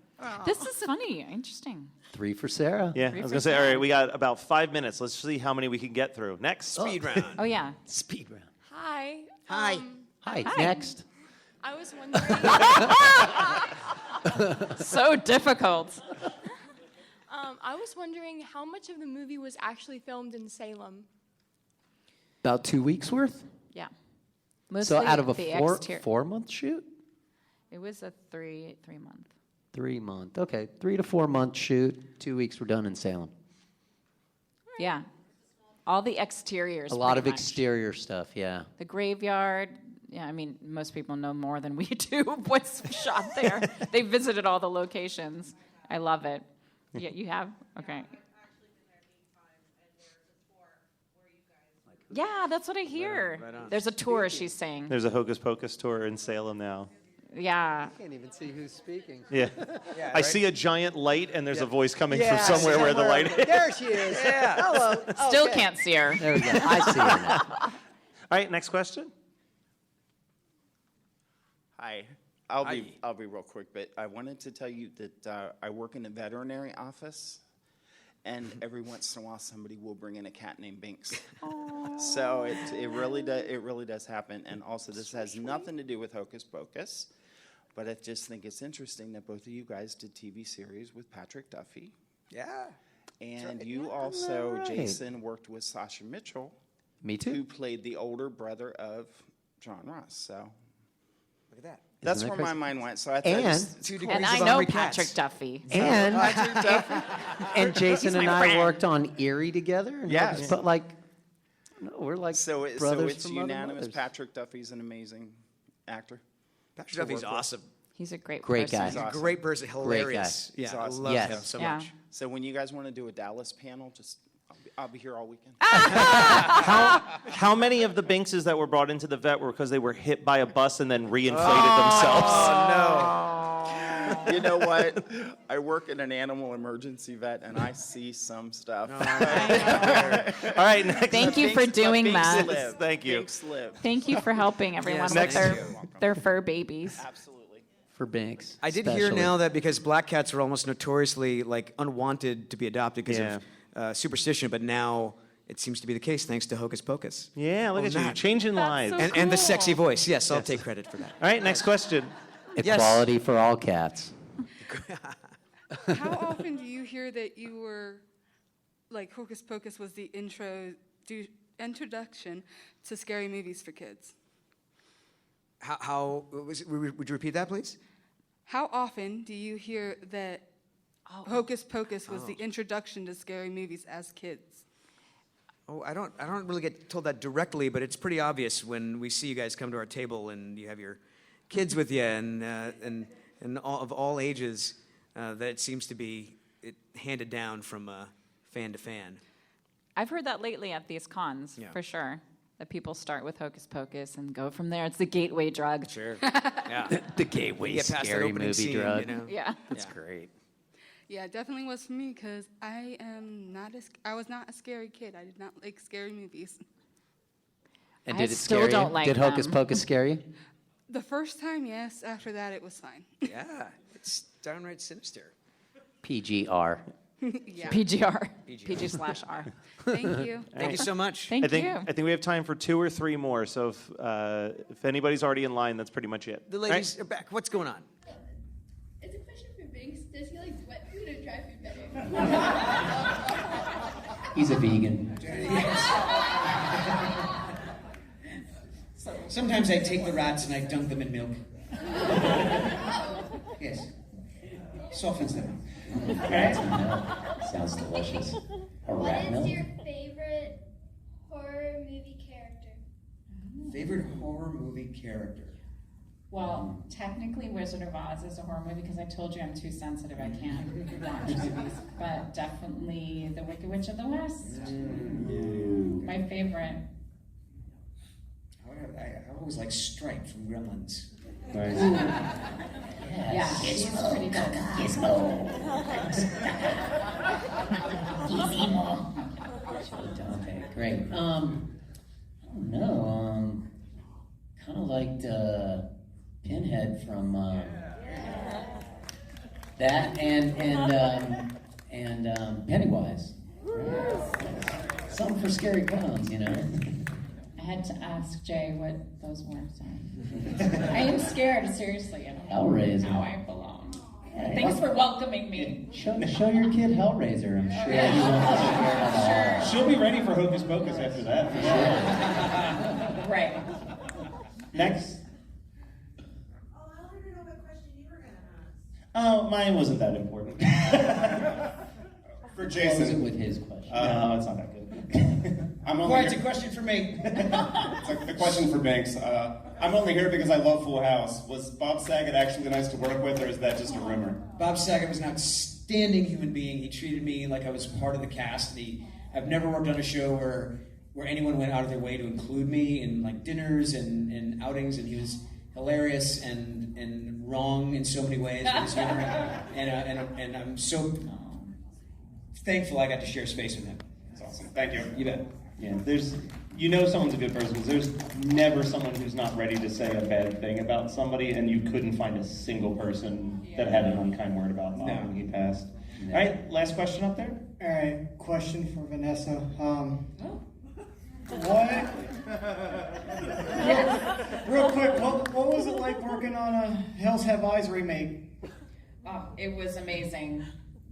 This is funny, interesting. 3 for Sarah. Yeah, I was going to say, all right, we got about 5 minutes. Let's see how many we can get through. Next. Speed round. Oh yeah. Speed round. Hi. Hi. Hi. Next. I was wondering. So difficult. I was wondering how much of the movie was actually filmed in Salem. About 2 weeks worth. Yeah. So out of a the 4-month shoot? It was a 3 month. 3 month. Okay, 3 to 4 month shoot. 2 weeks were done in Salem. Yeah. All the exteriors. A lot of pretty much. exterior stuff. Yeah. The graveyard. Yeah, I mean, most people know more than we do what's shot there. They visited all the locations. I love it. Yeah, you have? Okay. Yeah, that's what I hear. Right on. There's a tour, she's saying. There's a Hocus Pocus tour in Salem now. Yeah. I can't even see who's speaking. Yeah. Yeah, I right? see a giant light, and there's a voice coming Yeah, from somewhere where the light is. There she is. Yeah. Hello. Still Okay. can't see her. There we go. I see her now. All right, next question. Hi. I'll be real quick, but I wanted to tell you that I work in a veterinary office, and every once in a while somebody will bring in a cat named Binks. So it really does happen. And also, this has nothing to do with Hocus Pocus, but I just think it's interesting that both of you guys did TV series with Patrick Duffy. Yeah. And you also, right. Jason, worked with Sasha Mitchell. Me too. Who played the older brother of John Ross. So Look at that. that's Isn't where that my crazy? mind went. So I thought And- just, 2 degrees And I of know Omri Patrick Katz. Duffy. And and Jason He's and my I friend. worked on Erie together. And Yes. But like, no, we're like so brothers it's from other unanimous. mothers. Patrick Duffy's an amazing actor. Patrick Duffy's awesome. He's a great Great person. guy. He's a awesome. great person. Hilarious. He's Yeah, awesome. I love Yes. him so Yeah. much. So when you guys want to do a Dallas panel, just I'll be here all weekend. How many of the Binkses that were brought into the vet were because they were hit by a bus and then reinflated themselves? Oh, You know what? I work in an animal emergency vet, and I see some stuff. All right, next. Thank you for doing Binks that. live. Thank you. Binks live. Thank you for helping everyone with next- their fur babies. Absolutely. For Binks. I did hear now that because black cats were almost notoriously like unwanted to be adopted because Yeah. of superstition, but now it seems to be the case thanks to Hocus Pocus. Yeah, look at you, that. changing lives. so And the cool. sexy voice. Yes, I'll take credit for that. All right, next question. Equality for all cats. How often do you hear that you were, like, Hocus Pocus was the introduction to scary movies for kids? How would you repeat that, please? How often do you hear that Hocus Pocus was the introduction to scary movies as kids? Oh, I don't really get told that directly, but it's pretty obvious when we see you guys come to our table and you have your kids with you and all, of all ages, that it seems to be handed down from fan to fan. I've heard that lately at these cons, Yeah. for sure. That people start with Hocus Pocus and go from there. It's the gateway drug. Sure. Yeah. The gateway Get past that scary opening movie scene, drug. you know? Yeah. That's great. Yeah, it definitely was for me because I was not a scary kid. I did not like scary movies. And I did it still scare don't you? like Did Hocus them. Pocus scare you? The first time, yes. After that, it was fine. Yeah, it's downright sinister. PGR. Yeah. PGR. PG/R. Thank you. Thank you so much. Thank I think you. I think we have time for 2 or 3 more. So if anybody's already in line, that's pretty much it. The All ladies are back. What's going on? It's a question for Binks. Does he like wet food or dry food better? He's a vegan. Sometimes I take the rats and I dunk them in milk. Yes. Softens them. Sounds delicious. A What rat is milk? your favorite horror movie character? Favorite horror movie character? Well, technically Wizard of Oz is a horror movie because I told you I'm too sensitive, I can't watch movies. But definitely The Wicked Witch of the West. My favorite. I always like Stripe from Gremlins. Nice. Yeah, she's pretty good. Gizmo. Okay, great. I don't know. Kind of liked Pinhead from that and Pennywise. Something for scary clowns, you know. I had to ask Jay what those were. Sorry. I am scared, seriously. I don't know Hellraiser. how I belong. Thanks for welcoming me. Show your kid Hellraiser. I'm sure he won't be scared at all. She'll be ready for Hocus Pocus after that, for sure. Right. Next. Oh, mine wasn't that important. For Jason. Close it with his question. No, it's not that good. I'm only it's a question for me. It's a question for Banks. I'm only here because I love Full House. Was Bob Saget actually nice to work with, or is that just a rumor? Bob Saget was an outstanding human being. He treated me like I was part of the cast. I've never worked on a show where anyone went out of their way to include me in like dinners and outings, and he was hilarious and wrong in so many ways with his humor. And I'm so thankful I got to share space with him. That's awesome. Thank you. You bet. Yeah, someone's a good person because there's never someone who's not ready to say a bad thing about somebody, and you couldn't find a single person that had an unkind word about Bob when he passed. All right, last question up there. All right, question for Vinessa. What? Real quick, what was it like working on a Hills Have Eyes remake? Oh, it was amazing.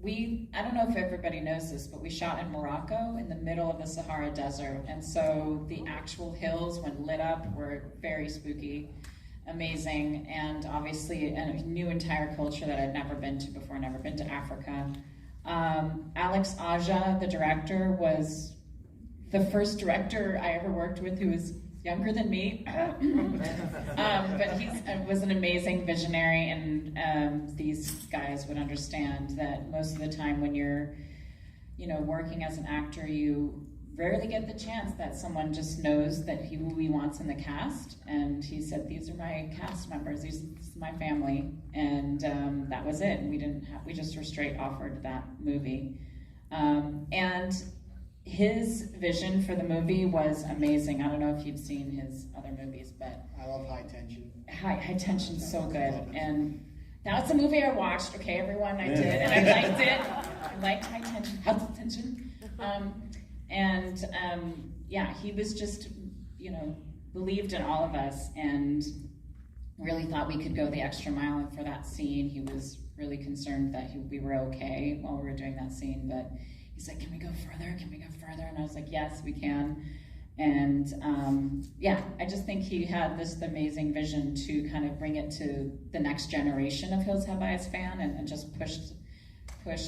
I don't know if everybody knows this, but we shot in Morocco in the middle of the Sahara Desert. And so the actual hills, when lit up, were very spooky, amazing, and obviously a new entire culture that I'd never been to before, never been to Africa. Alex Aja, the director, was the first director I ever worked with who was younger than me. But he was an amazing visionary, and these guys would understand that most of the time when you're, working as an actor, you rarely get the chance that someone just knows that who he wants in the cast. And he said, "These are my cast members. This is my family," and that was it. And we just were straight offered that movie, and his vision for the movie was amazing. I don't know if you've seen his other movies, but I love High Tension. High Tension's so good, and that's a movie I watched. Okay, everyone, I did, and I liked it. I liked High Tension. Yeah, he was just, believed in all of us and really thought we could go the extra mile. And for that scene, he was really concerned that we were okay while we were doing that scene, but he's like, "Can we go further? Can we go further?" And I was like, "Yes, we can." And I just think he had this amazing vision to kind of bring it to the next generation of Hills Have Eyes fan and just pushed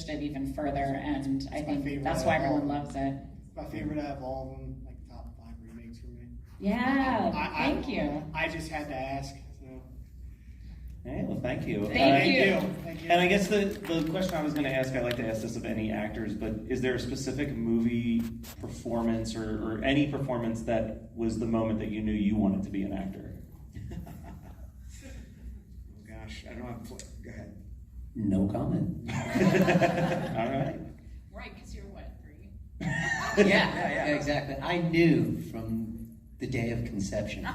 it even further. And I think that's why everyone loves it. My favorite out of all of them, like top 5 remakes for me. Yeah, thank you. I just had to ask. Hey, well, thank you. Thank you. And I guess the question I was going to ask, I like to ask this of any actors, but is there a specific movie performance or any performance that was the moment that you knew you wanted to be an actor? Gosh, I don't have. Go ahead. No comment. All right. Right, because you're what, 3? Yeah, exactly. I knew from the day of conception.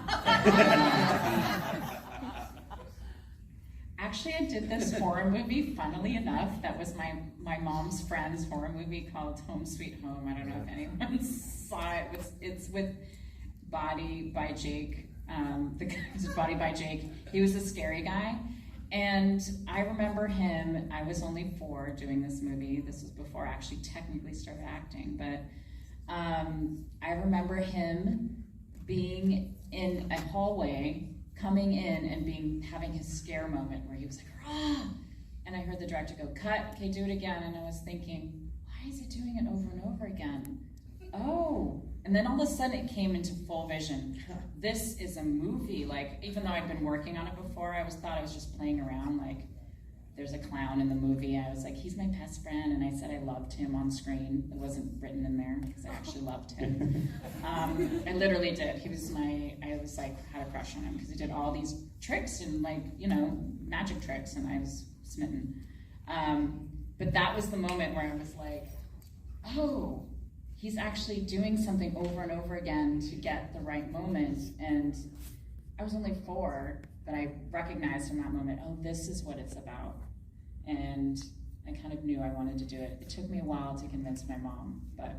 Actually, I did this horror movie, funnily enough, that was my mom's friend's horror movie called Home Sweet Home. I don't know if anyone saw it. It's with Body by Jake. The guy was Body by Jake. He was a scary guy. And I remember him, I was only 4 doing this movie. This was before I actually technically started acting. But I remember him being in a hallway, coming in and having his scare moment where he was like, "Rah!" And I heard the director go, "Cut, okay, do it again." And I was thinking, why is he doing it over and over again? Oh, And then all of a sudden it came into full vision. This is a movie. Like, even though I'd been working on it before, thought I was just playing around. Like, there's a clown in the movie. I was like, he's my best friend. And I said I loved him on screen. It wasn't written in there because I actually loved him. I literally did. He was I was like, had a crush on him because he did all these tricks and like, magic tricks, and I was smitten. But that was the moment where I was like, oh, he's actually doing something over and over again to get the right moment. And I was only 4, but I recognized in that moment, oh, this is what it's about. And I kind of knew I wanted to do it. It took me a while to convince my mom, but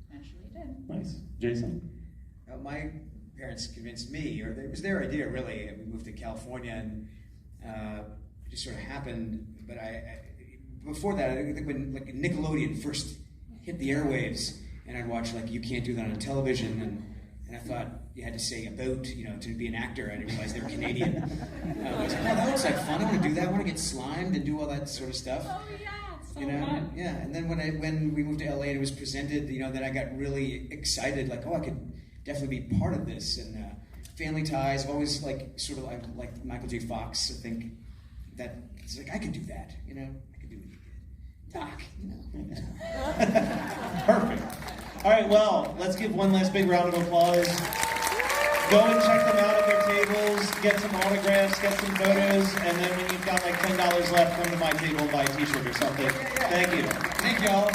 eventually did. Nice. Jason? My parents convinced me, or it was their idea really. We moved to California, and it just sort of happened. But before that, I think when like Nickelodeon first hit the airwaves, and I'd watch like You Can't Do That on television, and I thought you had to say about, to be an actor. I didn't realize they were Canadian. I was like, oh, that looks like fun. I want to do that. I want to get slimed and do all that sort of stuff. Oh yeah, it's so fun. Yeah. And then when we moved to LA and it was presented, then I got really excited. Like, oh, I could definitely be part of this. And family ties. I've always I like Michael J. Fox. I think that it's like I could do that. I could do what you did. Doc. Perfect. All right, well, let's give one last big round of applause. Go and check them out at their tables, get some autographs, get some photos, and then when you've got like $10 left, come to my table and buy a t-shirt or something. Thank you. Thank y'all.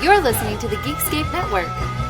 You're listening to the Geekscape Network.